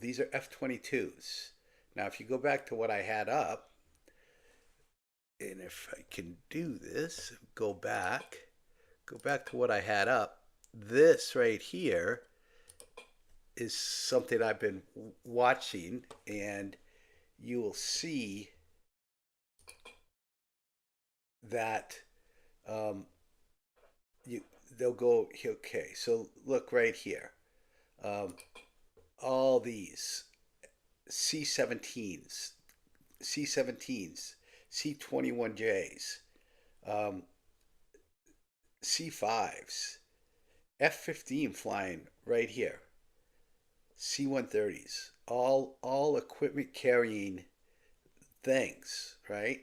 these are F-22s. Now, if you go back to what I had up, and if I can do this, go back to what I had up. This right here is something I've been watching, and you will see that um, you they'll go okay. So look right here, um, all these C-17s, C-17s, C-21Js, um, C-5s, F-15 flying right here, C-130s, all equipment carrying things, right?